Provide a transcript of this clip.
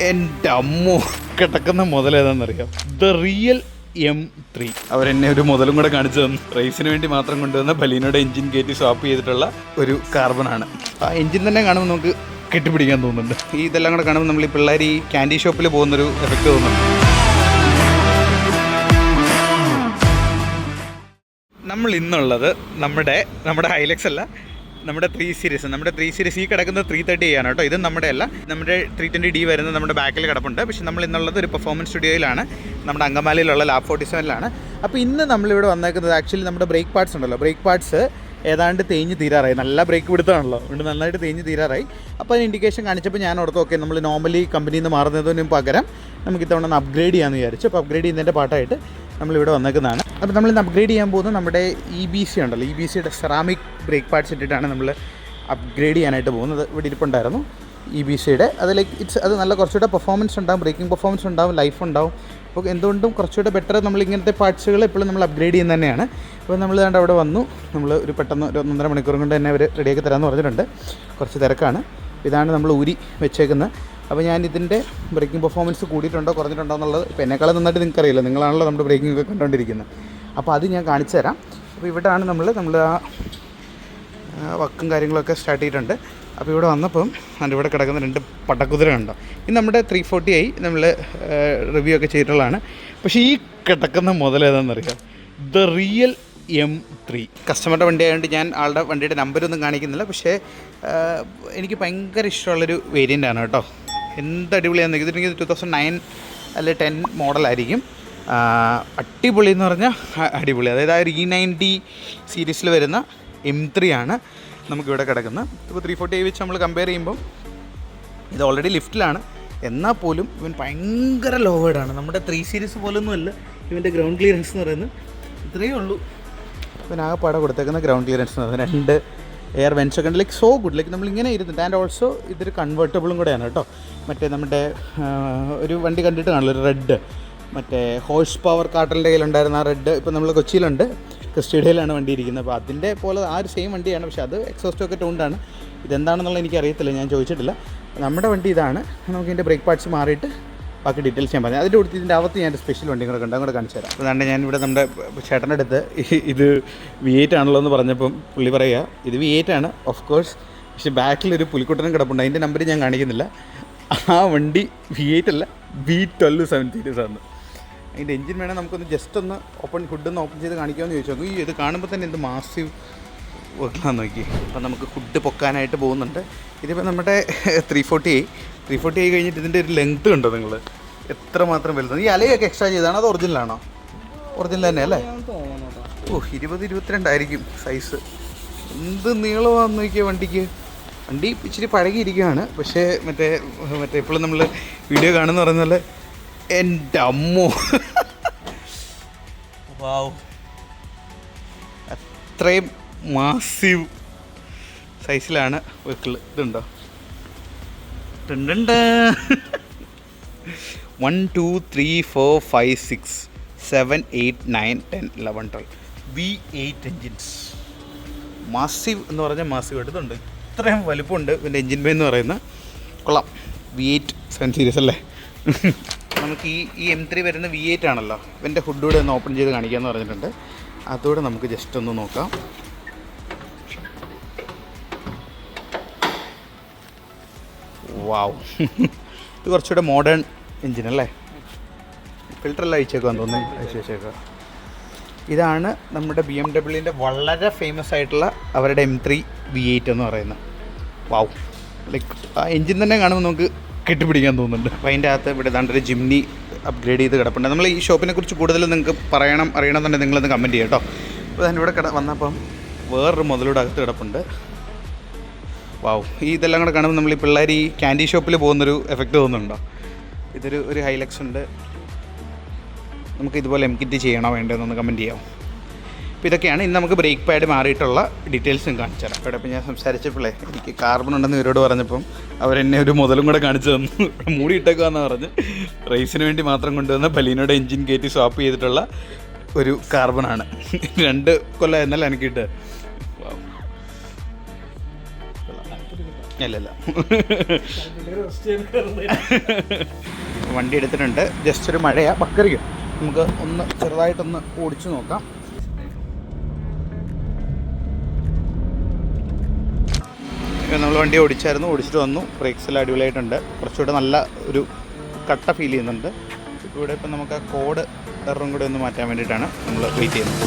എൻ്റെ അമ്മോ കിടക്കുന്ന മുതലേതാണെന്നറിയാം. The real M3. അവരെന്നെ ഒരു മുതലും കൂടെ കാണിച്ചു തന്നു. റേസിന് വേണ്ടി മാത്രം കൊണ്ടുവന്ന ബലീനോയുടെ എഞ്ചിൻ കയറ്റി സ്വാപ്പ് ചെയ്തിട്ടുള്ള ഒരു കാർബണാണ്. ആ എഞ്ചിൻ തന്നെ കാണുമ്പോൾ നമുക്ക് കെട്ടിപ്പിടിക്കാൻ തോന്നുന്നുണ്ട്. ഇതെല്ലാം കൂടെ കാണുമ്പോൾ നമ്മൾ ഈ പിള്ളേർ ഈ ക്യാൻഡി ഷോപ്പിൽ പോകുന്നൊരു എഫക്റ്റ് തോന്നുന്നുണ്ട്. നമ്മൾ ഇന്നുള്ളത് നമ്മുടെ ഹൈലക്സ് അല്ല, നമ്മുടെ 3 സീരീസ്. നമ്മുടെ 3 സീരീസ് ഈ കിടക്കുന്നത് 330 ആണ് കേട്ടോ. ഇത് നമ്മുടെ അല്ല, നമ്മുടെ 320D വരുന്നത് നമ്മുടെ ബാക്കിൽ കിടപ്പുണ്ട്. പക്ഷേ നമ്മൾ ഇന്നുള്ളത് ഒരു പെർഫോമൻസ് സ്റ്റുഡിയോയിലാണ്, നമ്മുടെ അങ്കമാലിയിലുള്ള ലാബ് 47ലാണ്. അപ്പോൾ ഇന്ന് നമ്മളിവിടെ വന്നേക്കുന്നത് ആക്ച്വലി നമ്മുടെ ബ്രേക്ക് പാർട്സ് ഉണ്ടല്ലോ, ബ്രേക്ക് പാർട്സ് ഏതാണ്ട് തേഞ്ഞ് തീരാറായി. നല്ല ബ്രേക്ക് പിടുത്തമാണല്ലോ, അതുകൊണ്ട് നന്നായിട്ട് തേഞ്ഞ് തീരാറായി. അപ്പോൾ അതിന് ഇൻഡിക്കേഷൻ കാണിച്ചപ്പോൾ ഞാൻ ഓർത്ത് ഓക്കെ നമ്മൾ നോർമലി കമ്പനിയിൽ നിന്ന് മാറുന്നതിന് പകരം നമുക്ക് ഇത്തവണ ഒന്ന് അപ്ഗ്രേഡ് ചെയ്യാമെന്ന് വിചാരിച്ചു. അപ്പോൾ അപ്ഗ്രേഡ് ചെയ്യുന്നതിൻ്റെ പാട്ടായിട്ട് നമ്മളിവിടെ വന്നേക്കുന്നതാണ്. അപ്പോൾ നമ്മളിന്ന് അപ്ഗ്രേഡ് ചെയ്യാൻ പോകുന്നത് നമ്മുടെ EBC ഉണ്ടല്ലോ, EBCയുടെ സെറാമിക് ബ്രേക്ക് പാർട്സ് ഇട്ടിട്ടാണ് നമ്മൾ അപ്ഗ്രേഡ് ചെയ്യാനായിട്ട് പോകുന്നത്. ഇവിടെ ഇരിപ്പുണ്ടായിരുന്നു EBCയുടെ. അത് അത് നല്ല കുറച്ചുകൂടെ പെർഫോമൻസ് ഉണ്ടാവും, ബ്രേക്കിംഗ് പെർഫോമൻസ് ഉണ്ടാവും, ലൈഫ് ഉണ്ടാവും. അപ്പോൾ എന്തുകൊണ്ടും കുറച്ചുകൂടെ ബെറ്റർ നമ്മൾ ഇങ്ങനത്തെ പാർട്സുകൾ എപ്പോഴും നമ്മൾ അപ്ഗ്രേഡ് ചെയ്യുന്നത് തന്നെയാണ്. അപ്പോൾ നമ്മൾ ദാണ്ട് അവിടെ വന്നു. നമ്മൾ ഒരു പെട്ടെന്ന് ഒരു 1.5 മണിക്കൂർ കൊണ്ട് തന്നെ അവർ റെഡിയാക്കി തരാമെന്ന് പറഞ്ഞിട്ടുണ്ട്. കുറച്ച് തിരക്കാണ്. ഇതാണ് നമ്മൾ ഊരി വെച്ചേക്കുന്നത്. അപ്പോൾ ഞാൻ ഇതിൻ്റെ ബ്രേക്കിംഗ് പെർഫോമൻസ് കൂടിയിട്ടുണ്ടോ കുറഞ്ഞിട്ടുണ്ടോ എന്നുള്ളത് ഇപ്പോൾ എന്നെക്കാളും നന്നായിട്ട് നിങ്ങൾക്കറിയില്ല, നിങ്ങളാണല്ലോ നമ്മുടെ ബ്രേക്കിംഗ് ഒക്കെ കണ്ടുകൊണ്ടിരിക്കുന്നത്. അപ്പോൾ അത് ഞാൻ കാണിച്ചു തരാം. അപ്പോൾ ഇവിടെയാണ് നമ്മൾ ആ വക്കും കാര്യങ്ങളൊക്കെ സ്റ്റാർട്ട് ചെയ്തിട്ടുണ്ട്. അപ്പോൾ ഇവിടെ വന്നപ്പം ഇവിടെ കിടക്കുന്ന 2 പടക്കുതിര കണ്ടോ. ഇത് നമ്മുടെ 340i നമ്മൾ റിവ്യൂ ഒക്കെ ചെയ്തിട്ടുള്ളതാണ്. പക്ഷേ ഈ കിടക്കുന്ന മുതലേതാണെന്നറിയാം, ദ റിയൽ M3. കസ്റ്റമറുടെ വണ്ടി ആയതുകൊണ്ട് ഞാൻ ആളുടെ വണ്ടിയുടെ നമ്പരൊന്നും കാണിക്കുന്നില്ല. പക്ഷേ എനിക്ക് ഭയങ്കര ഇഷ്ടമുള്ളൊരു വേരിയൻ്റാണ് കേട്ടോ. എന്ത് അടിപൊളിയാണെന്ന് ഇതിനെങ്കിൽ 2009 അല്ലെങ്കിൽ 10 മോഡലായിരിക്കും. അടിപൊളി എന്ന് പറഞ്ഞാൽ അടിപൊളി. അതായത് ആ E90 സീരീസിൽ വരുന്ന M3 ആണ് നമുക്കിവിടെ കിടക്കുന്നത്. ഇപ്പോൾ 340i വെച്ച് നമ്മൾ കമ്പയർ ചെയ്യുമ്പം ഇത് ഓൾറെഡി ലിഫ്റ്റിലാണ്, എന്നാൽ പോലും ഇവൻ ഭയങ്കര ലോ വേർഡാണ്. നമ്മുടെ 3 സീരീസ് പോലൊന്നുമല്ല ഇവൻ്റെ ഗ്രൗണ്ട് ക്ലിയറൻസ് എന്ന് പറയുന്നത്. ഇത്രയേ ഉള്ളൂ ഇവനാകെപ്പാടെ കൊടുത്തേക്കുന്ന ഗ്രൗണ്ട് ക്ലിയറൻസ് എന്ന് പറയുന്നത്. 2 എയർ വെൻസ് ഒക്കെ ഉണ്ട്. Like so good. ലൈക്ക് നമ്മളിങ്ങനെ ഇരുന്നിട്ട് ആൻഡ് ഓൾസോ ഇതൊരു കൺവേർട്ടബിളും കൂടെയാണ് കേട്ടോ. മറ്റേ നമ്മുടെ ഒരു വണ്ടി കണ്ടിട്ട് കാണില്ല, ഒരു റെഡ്, മറ്റേ ഹോഴ്സ് പവർ കാട്ടലിൻ്റെ കയ്യിലുണ്ടായിരുന്ന ആ റെഡ് ഇപ്പോൾ നമ്മൾ കൊച്ചിയിലുണ്ട്, ക്രിസ്റ്റീഡിയയിലാണ് വണ്ടി ഇരിക്കുന്നത്. അപ്പോൾ അതിൻ്റെ പോലെ ആ ഒരു സെയിം വണ്ടിയാണ്. പക്ഷേ അത് എക്സോസ്റ്റൊക്കെ ടൗണ്ടാണ്. ഇതെന്താണെന്നുള്ളത് എനിക്കറിയത്തില്ല, ഞാൻ ചോദിച്ചിട്ടില്ല. നമ്മുടെ വണ്ടി ഇതാണ്. നമുക്ക് ഇതിൻ്റെ ബ്രേക്ക് പാർട്സ് മാറിയിട്ട് ബാക്കി ഡീറ്റെയിൽസ് ഞാൻ പറഞ്ഞു. അതിൻ്റെ കൊടുത്ത് ഇതിൻ്റെ അകത്ത് ഞാൻ സ്പെഷ്യൽ വണ്ടി കൂടെ കണ്ട് അങ്ങോട്ട് കാണിച്ചു തരാം. അതുകൊണ്ട് ഞാനിവിടെ നമ്മുടെ ചേട്ടൻ്റെ അടുത്ത് ഇത് V8 ആണല്ലോ എന്ന് പറഞ്ഞപ്പം പുള്ളി പറയുക ഇത് V8 ആണ് ഓഫ് കോഴ്സ്, പക്ഷേ ബാക്കിലൊരു പുലിക്കുട്ടനും കിടപ്പുണ്ട്. അതിൻ്റെ നമ്പർ ഞാൻ കാണിക്കുന്നില്ല. ആ വണ്ടി V8 അല്ല, V12 7 സീരീസ് ആണ്. അതിൻ്റെ എഞ്ചിൻ വേണേൽ നമുക്കൊന്ന് ജസ്റ്റ് ഒന്ന് ഹുഡൊന്ന് ഓപ്പൺ ചെയ്ത് കാണിക്കാമെന്ന് ചോദിച്ചു നോക്കും. ഇത് കാണുമ്പോൾ തന്നെ എന്ത് മാസീവ് വർക്കാന്ന് നോക്കി. അപ്പോൾ നമുക്ക് ഹുഡ് പൊക്കാനായിട്ട് പോകുന്നുണ്ട്. ഇതിപ്പോൾ നമ്മുടെ 340i കഴിഞ്ഞിട്ട് ഇതിൻ്റെ ഒരു ലെങ്ത്ത് കണ്ടോ നിങ്ങൾ, എത്രമാത്രം വലുതാണ്. ഈ അലയൊക്കെ എക്സ്ട്രാ ചെയ്താണ്, അത് ഒറിജിനലാണോ? ഒറിജിനൽ തന്നെ അല്ലേ? 20-22 ആയിരിക്കും സൈസ്. എന്ത് നീളമാണെന്ന് നോക്കിയാൽ വണ്ടിക്ക്. വണ്ടി ഇച്ചിരി പഴകിയിരിക്കുകയാണ്. പക്ഷേ മറ്റേ എപ്പോഴും നമ്മൾ വീഡിയോ കാണുന്ന പറയുന്ന പോലെ എൻ്റെ അമ്മോ വാവ്, അത്രയും മാസീവ് സൈസിലാണ് വെഹിക്കിൾ. ഇതുണ്ടോ 1 2 3 4 5 6 7 8 9 10 11 12 V8 എൻജിൻസ്. മാസീവ് എന്ന് പറഞ്ഞാൽ മാസീവ് എടുത്തുണ്ട്. ഇത്രയും വലിപ്പമുണ്ട് ഇതിൻ്റെ എൻജിൻ ബേ എന്ന് പറയുന്നത്. കൊള്ളാം. V8 7 സീരീസ് അല്ലേ? നമുക്ക് ഈ M3 വരുന്ന V8 ആണല്ലോ. ഇവൻ്റെ ഹുഡൂടെ ഒന്ന് ഓപ്പൺ ചെയ്ത് കാണിക്കാമെന്ന് പറഞ്ഞിട്ടുണ്ട്. അതോടെ നമുക്ക് ജസ്റ്റ് ഒന്ന് നോക്കാം. വാവ്, ഇത് കുറച്ചുകൂടെ മോഡേൺ എൻജിൻ അല്ലേ? ഫിൽറ്ററെല്ലാം അഴിച്ചേക്കുവാന്ന് തോന്നുന്നു. അഴിച്ച് വെച്ചേക്കുക. ഇതാണ് നമ്മുടെ BMWൻ്റെ വളരെ ഫേമസ് ആയിട്ടുള്ള അവരുടെ M3 V8 എന്ന് പറയുന്നത്. വാവ്, ലൈക്ക് ആ എൻജിൻ തന്നെ കാണുമ്പോൾ നമുക്ക് കെട്ടിപ്പിടിക്കാൻ തോന്നുന്നുണ്ട്. അപ്പോൾ അതിൻ്റെ അകത്ത് ഇവിടെ ഏതാണ്ടൊരു ജിംനി അപ്ഗ്രേഡ് ചെയ്ത് കിടപ്പുണ്ട്. നമ്മൾ ഈ ഷോപ്പിനെ കുറിച്ച് കൂടുതൽ നിങ്ങൾക്ക് അറിയണമെന്നുണ്ടെങ്കിൽ നിങ്ങളൊന്ന് കമൻറ്റ് ചെയ്യാം കേട്ടോ. അപ്പോൾ ഞാനിവിടെ വന്നപ്പം വേറൊരു മുതലൂടെ അകത്ത് കിടപ്പുണ്ട്. വാവ്, ഇതെല്ലാം കൂടെ കാണുമ്പോൾ നമ്മൾ ഈ പിള്ളേർ ഈ ക്യാൻഡി ഷോപ്പിൽ പോകുന്നൊരു എഫക്റ്റ് തോന്നുന്നുണ്ടോ? ഒരു ഹൈലക്സ് ഉണ്ട്. നമുക്ക് ഇതുപോലെ MKT ചെയ്യണോ വേണ്ടതെന്നൊന്ന് കമൻറ്റ് ചെയ്യാം. അപ്പോൾ ഇതൊക്കെയാണ് ഇന്ന് നമുക്ക് ബ്രേക്ക് പാഡ് മാറിയിട്ടുള്ള ഡീറ്റെയിൽസും കാണിച്ചു തരാം. ഇവിടെ ഇപ്പോൾ ഞാൻ സംസാരിച്ചപ്പോഴേ എനിക്ക് കാർബൺ ഉണ്ടെന്ന് ഇവരോട് പറഞ്ഞപ്പം അവരെന്നെ ഒരു മുതലും കൂടെ കാണിച്ചു തന്നു. മൂടി ഇട്ടേക്കാന്ന് പറഞ്ഞ് റേസിന് വേണ്ടി മാത്രം കൊണ്ടുവന്ന ബലീനോയുടെ എഞ്ചിൻ കയറ്റി സ്വാപ്പ് ചെയ്തിട്ടുള്ള ഒരു കാർബണാണ്. 2 കൊല്ലം എന്നല്ല എനിക്കിട്ട്. അല്ലല്ല വണ്ടി എടുത്തിട്ടുണ്ട്. ജസ്റ്റ് ഒരു മഴയാ ബക്കറിക്കും. നമുക്ക് ഒന്ന് ചെറുതായിട്ടൊന്ന് ഓടിച്ചു നോക്കാം. നമ്മൾ വണ്ടി ഓടിച്ചിട്ട് വന്നു. ബ്രേക്സ് എല്ലാം അടിപൊളിയായിട്ടുണ്ട്. കുറച്ചുകൂടെ നല്ല ഒരു കട്ട ഫീൽ ചെയ്യുന്നുണ്ട്. ഇവിടെ ഇപ്പം നമുക്ക് ആ കോഡ് എററും കൂടെ ഒന്ന് മാറ്റാൻ വേണ്ടിയിട്ടാണ് നമ്മൾ വെയിറ്റ് ചെയ്യുന്നത്.